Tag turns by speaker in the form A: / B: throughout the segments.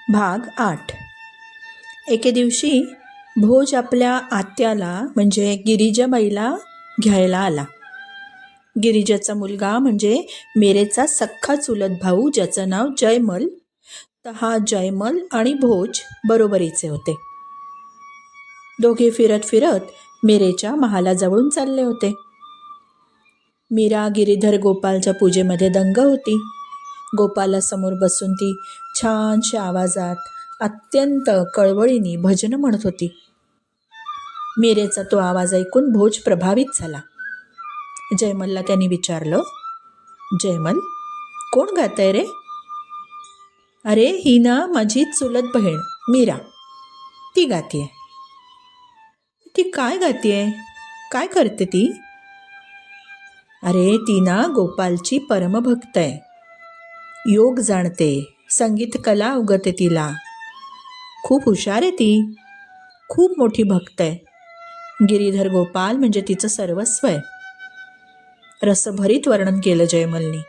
A: भाग 8. एके दिवशी भोज आपल्या आत्याला म्हणजे गिरिजाबाईला घ्यायला आला. गिरिजाचा मुलगा म्हणजे मेरेचा सख्खा चुलत भाऊ, ज्याचं नाव जयमल. तर हा जयमल आणि भोज बरोबरीचे होते. दोघे फिरत फिरत मेरेच्या महालाजवळून चालले होते. मीरा गिरीधर गोपालच्या पूजेमध्ये दंग होती. गोपाला समोर बसून ती छानशा आवाजात अत्यंत कळवळीने भजन म्हणत होती. मीरेचा तो आवाज ऐकून भोज प्रभावित झाला. जयमलला त्यांनी विचारलं, जयमल, कोण गातंय रे? अरे, ही ना माझी चुलत बहीण मीरा, ती गातीये. ती काय गातीये? काय करते ती? अरे, ती ना गोपालची परमभक्त आहे. योग जाणते, संगीत कला उगते तिला. खूप हुशार आहे ती, खूप मोठी भक्त आहे. गिरीधर गोपाल म्हणजे तिचं सर्वस्व आहे. रसभरीत वर्णन केलं जयमलनी.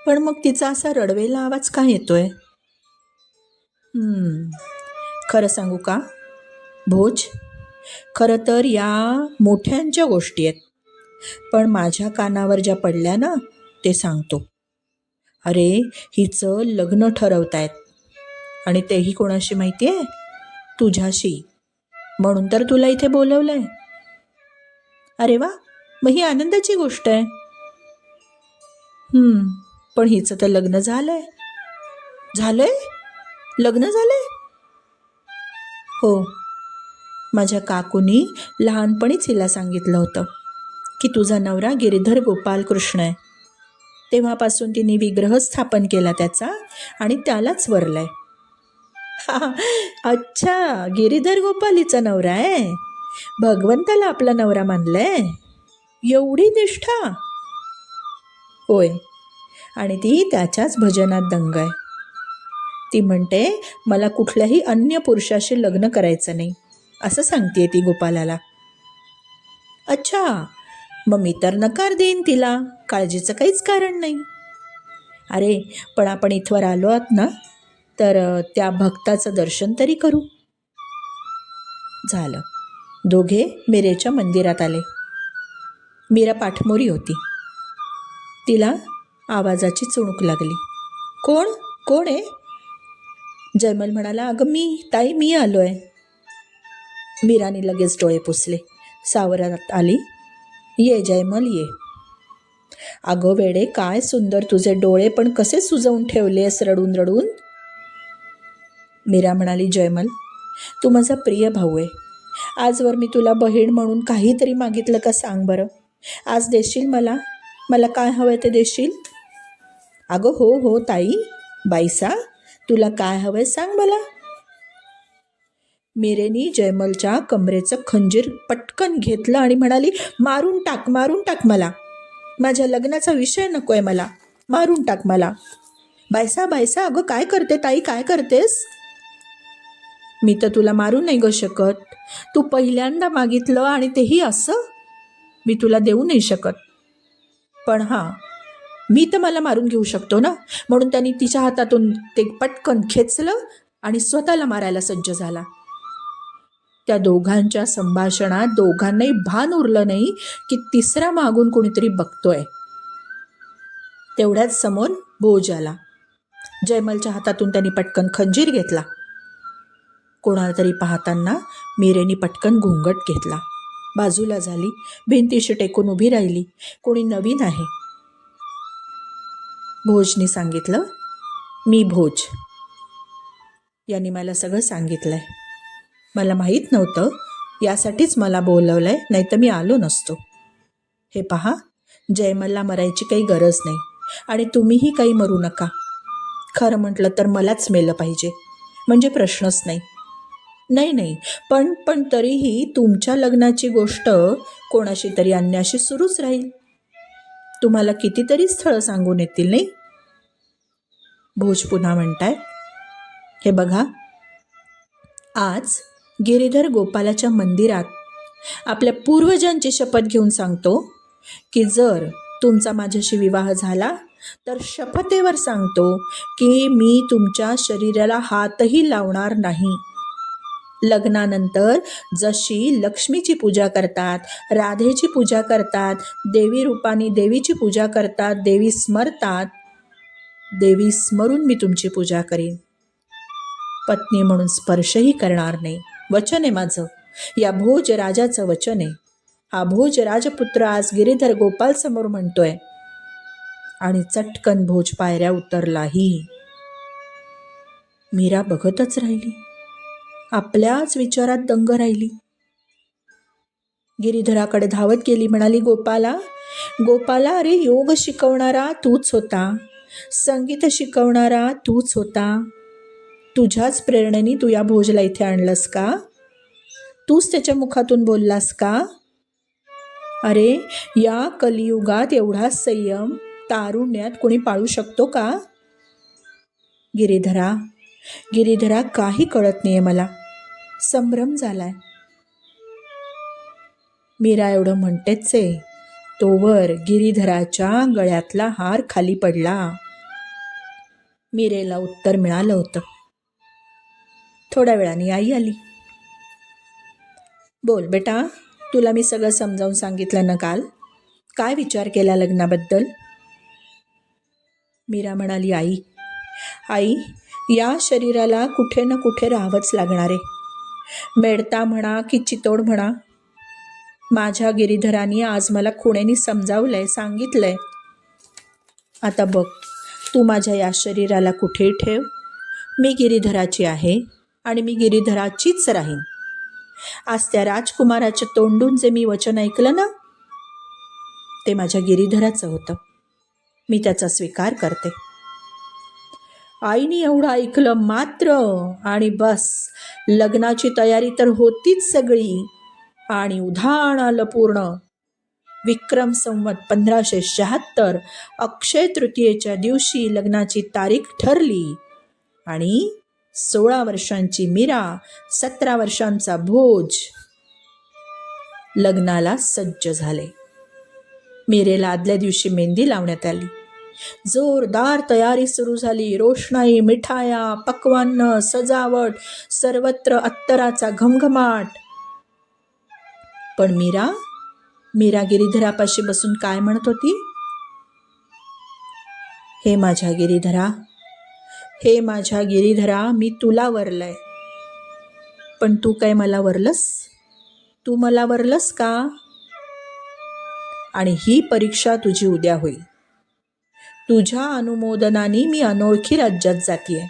A: पण मग तिचा असा रडवेला आवाज का येतोय? खरं सांगू का भोज, खरं तर या मोठ्यांच्या गोष्टी आहेत, पण माझ्या कानावर ज्या पडल्या ना ते सांगतो. अरे, हिचं लग्न ठरवतायत आणि तेही कोणाशी माहिती आहे? तुझ्याशी. म्हणून तर तुला इथे बोलवलंय. अरे वा, मग ही आनंदाची गोष्ट आहे. पण हिचं तर लग्न झालंय. झालंय? लग्न झालंय? हो, माझ्या काकूनी लहानपणीच हिला सांगितलं होतं की तुझा नवरा गिरीधर गोपाल कृष्ण आहे. तेव्हापासून तिने विग्रह स्थापन केला त्याचा आणि त्यालाच वरलाय. अच्छा, गिरीधर गोपाल हिचा नवरा आहे. भगवंताला आपला नवरा मानलाय. एवढी निष्ठा? होय, आणि ती त्याच्याच भजनात दंग आहे. ती म्हणते मला कुठल्याही अन्य पुरुषाशी लग्न करायचं नाही, असं सांगते ती गोपालाला. अच्छा, मग मी तर नकार देईन तिला, काळजीचं काहीच कारण नाही. अरे, पण आपण इथवर आलो आहात ना, तर त्या भक्ताचं दर्शन तरी करू. झालं. दोघे मीरेच्या मंदिरात आले. मीरा पाठमोरी होती. तिला आवाजाची चुणूक लागली. कोण कोण आहे? जयमल म्हणाला, अगं ताई मी आलोय. मीराने लगेच डोळे पुसले. सावरात आली. ये जयमल, ये. अगं वेडे, काय सुंदर तुझे डोळे, पण कसे सुजवून ठेवलेस रडून रडून. मीरा म्हणाली, जयमल, तू माझा प्रिय भाऊ आहे. आजवर मी तुला बहीण म्हणून काहीतरी मागितलं का सांग बरं? आज देशील मला? मला काय हवंय ते देशील? अगं हो हो ताई, बाईसा, तुला काय हवंय सांग मला. मीरेनी जयमलच्या कमरेचं खंजीर पटकन घेतलं आणि म्हणाली, मारून टाक, मारून टाक मला. माझ्या लग्नाचा विषय नकोय मला. मारून टाक मला. बायसा बायसा, अगं काय करते ताई, काय करतेस? मी तर तुला मारू नाही ग शकत. तू पहिल्यांदा मागितलं आणि तेही असं. मी तुला देऊ नाही शकत. पण हां, मी तर मला मारून घेऊ शकतो ना. म्हणून त्यांनी तिच्या हातातून ते पटकन खेचलं आणि स्वतःला मारायला सज्ज झाला. त्या दोघांच्या संभाषणात दोघांनाही भान उरलं नाही की तिसरा मागून कोणीतरी बघतोय. तेवढ्याच समोर भोज आला. जयमलच्या हातातून त्यांनी पटकन खंजीर घेतला. कोणाला तरी पाहताना मीरेनी पटकन घुंगट घेतला, बाजूला झाली, भिंतीशी टेकून उभी राहिली. कोणी नवीन आहे. भोजनी सांगितलं, मी भोज. यांनी मला सगळं सांगितलंय. मला माहीत नव्हतं, यासाठीच मला बोलवलंय, नाही तर मी आलो नसतो. हे पहा, जयमलला मरायची काही गरज नाही आणि तुम्हीही काही मरू नका. खरं म्हटलं तर मलाच मेलं पाहिजे म्हणजे प्रश्नच नाही. नाही नाही, पण तरीही तुमच्या लग्नाची गोष्ट कोणाशी तरी अन्याशी सुरूच राहील. तुम्हाला कितीतरी स्थळं सांगून येतील नाही. भोज पुन्हा म्हणताय, हे बघा, आज गिरीधर गोपालाच्या मंदिरात आपल्या पूर्वजांची शपथ घेऊन सांगतो की जर तुमचा माझ्याशी विवाह झाला तर शपथेवर सांगतो की मी तुमच्या शरीराला हातही लावणार नाही. लग्नानंतर जशी लक्ष्मीची पूजा करतात, राधेची पूजा करतात, देवी रूपाने देवीची पूजा करतात, देवी स्मरतात, देवी स्मरून मी तुमची पूजा करीन. पत्नी म्हणून स्पर्शही करणार नाही. वचन आहे माझं, या भोजराजाचं वचन आहे. हा भोज राजपुत्र आज गिरीधर गोपाल समोर म्हणतोय. आणि चटकन भोज पायऱ्या उतरलाही. मीरा बघतच राहिली, आपल्याच विचारात दंग राहिली. गिरीधराकडे धावत गेली, म्हणाली, गोपाला, गोपाला, अरे योग शिकवणारा तूच होता, संगीत शिकवणारा तूच होता. तुझ्याच प्रेरणेने तू या भोजला इथे आणलंस का? तूच त्याच्या मुखातून बोललास का? अरे या कलियुगात एवढा संयम तारुण्यात कोणी पाळू शकतो का? गिरीधरा, गिरीधरा, काही कळत नाहीये मला. संभ्रम झालाय. मीरा एवढं म्हणतेच आहे तोवर गिरीधराच्या गळ्यातला हार खाली पडला. मीरेला उत्तर मिळालं होतं. थोड्या वेळाने आई आली. बोल बेटा, तुला मी सगळं समजावून सांगितलं ना काल. काय विचार केला लग्नाबद्दल? मीरा म्हणाली, आई, आई, या शरीराला कुठे ना कुठे राहावंच लागणार आहे. मेडता म्हणा की चितोड म्हणा. माझ्या गिरीधराने आज मला खुणेनी समजावलंय, सांगितलंय. आता बघ, तू माझ्या या शरीराला कुठेही ठेव, मी गिरीधराची आहे आणि मी गिरीधराचीच राहीन. आज त्या राजकुमाराच्या तोंडून जे मी वचन ऐकलं ना, ते माझ्या गिरीधराचं होतं. मी त्याचा स्वीकार करते. आईने एवढं ऐकलं मात्र आणि बस, लग्नाची तयारी तर होतीच सगळी. आणि उधाण आलं पूर्ण. विक्रम संवत 1576 अक्षय तृतीयेच्या दिवशी लग्नाची तारीख ठरली आणि 16 वर्षांची मीरा, 17 वर्षांचा भोज लग्नाला सज्ज झाले. मीरेला आदल्या दिवशी मेहंदी लावण्यात आली. जोरदार तयारी सुरू झाली. रोषणाई, मिठाया, पक्वान्न, सजावट, सर्वत्र अत्तराचा घमघमाट. पण मीरा गिरीधरापाशी बसून काय म्हणत होती? हे माझ्या गिरीधरा, हे माझ्या गिरीधरा, मी तुला वरलंय, पण तू काय मला वरलंस? तू मला वरलंस का? आणि ही परीक्षा तुझी उद्या होईल. तुझ्या अनुमोदनाने मी अनोळखी राज्यात जातीये,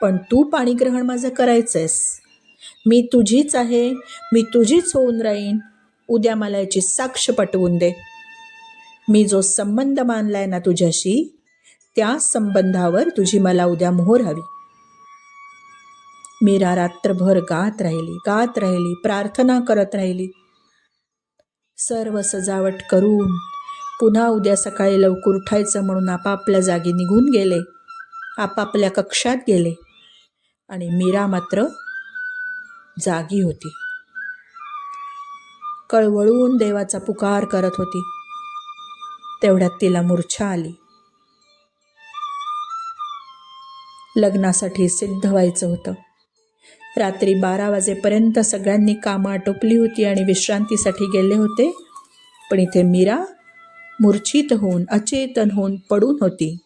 A: पण तू पाणीग्रहण माझं करायचंयस. मी तुझीच आहे, मी तुझीच होऊन राहीन. उद्या मला याची साक्ष पटवून दे. मी जो संबंध मानलाय ना तुझ्याशी, त्या संबंधावर तुझी मला उद्या मोहर हवी. मीरा रात्रभर गात राहिली, प्रार्थना करत राहिली. सर्व सजावट करून पुन्हा उद्या सकाळी लवकर उठायचं म्हणून आपापल्या जागी निघून गेले, आपापल्या कक्षात गेले. आणि मीरा मात्र जागी होती, कळवळून देवाचा पुकार करत होती. तेवढ्यात तिला मूर्छा आली. लग्नासाठी सिद्ध व्हायचं होतं. रात्री 12 वाजेपर्यंत सगळ्यांनी कामं आटोपली होती आणि विश्रांतीसाठी गेले होते. पण इथे मीरा मूर्छित होऊन, अचेतन होऊन पडून होती.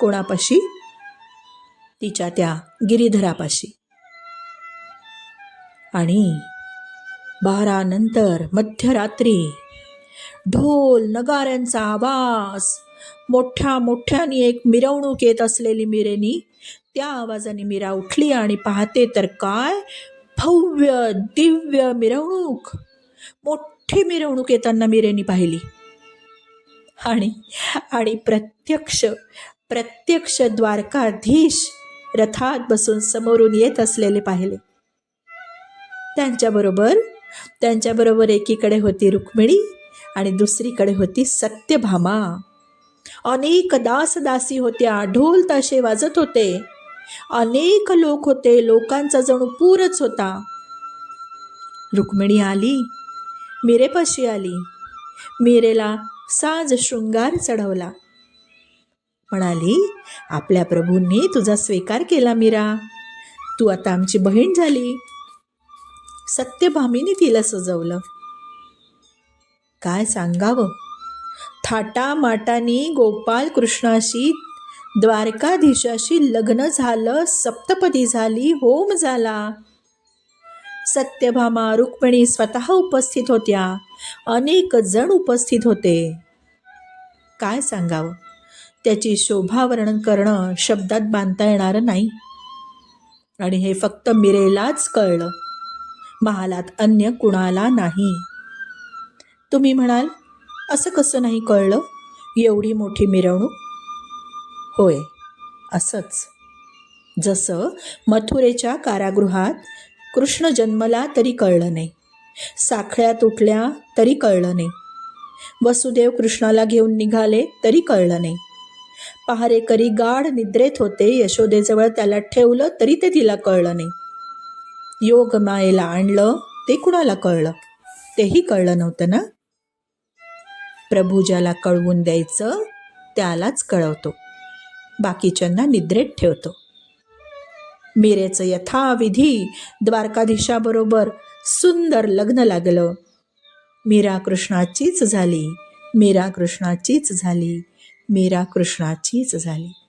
A: कोणापाशी? तिच्या त्या गिरीधरापाशी. आणि 12 नंतर मध्यरात्री ढोल नगाऱ्यांचा आवाज, मोठ्या मोठ्याने एक मिरवणूक येत असलेली मीरेनी, त्या आवाजाने मीरा उठली आणि पाहते तर काय भव्य दिव्य मिरवणूक, मोठी मिरवणूक येताना मीरेनी पाहिली. आणि प्रत्यक्ष द्वारकाधीश रथात बसून समोरून येत असलेले पाहिले. त्यांच्याबरोबर एकीकडे होती रुक्मिणी आणि दुसरीकडे होती सत्यभामा. अनेक दासदासी होत्या, ढोल ताशे वाजत होते, अनेक लोक होते, लोकांचा जणू पूरच होता. रुक्मिणी आली, मीरेपाशी आली, मीरेला साज शृंगार चढवला. म्हणाली, आपल्या प्रभूंनी तुझा स्वीकार केला मीरा, तू आता आमची बहीण झाली. सत्यभामीने तिला सजवलं. काय सांगावं, थाटामाटानी गोपाल कृष्णाशी द्वारकाधीशाशी लग्न झालं, सप्तपदी झाली, होम झाला. सत्यभामा रुक्मिणी स्वतः उपस्थित होत्या, अनेक जण उपस्थित होते. काय सांगावं, त्याची शोभा वर्णन करणं शब्दात बांधता येणार नाही. आणि हे फक्त मीरेलाच कळलं, महालात अन्य कुणाला नाही. तुम्ही म्हणाल, असं कसं नाही कळलं, एवढी मोठी मिरवणूक? होय, असंच. जसं मथुरेच्या कारागृहात कृष्ण जन्मला तरी कळलं नाही, साखळ्या तुटल्या तरी कळलं नाही, वसुदेव कृष्णाला घेऊन निघाले तरी कळलं नाही, पहारेकरी गाढ निद्रेत होते, यशोदेजवळ त्याला ठेवलं तरी ते तिला कळलं नाही, योग मायेला आणलं ते कुणाला कळलं? तेही कळलं नव्हतं ना. प्रभू ज्याला कळवून द्यायचं त्यालाच कळवतो, बाकीच्यांना निद्रेत ठेवतो. मीरेचं यथाविधी द्वारकाधीशाबरोबर सुंदर लग्न लागलं. मीरा कृष्णाचीच झाली, मीरा कृष्णाचीच झाली, मीरा कृष्णाचीच झाली.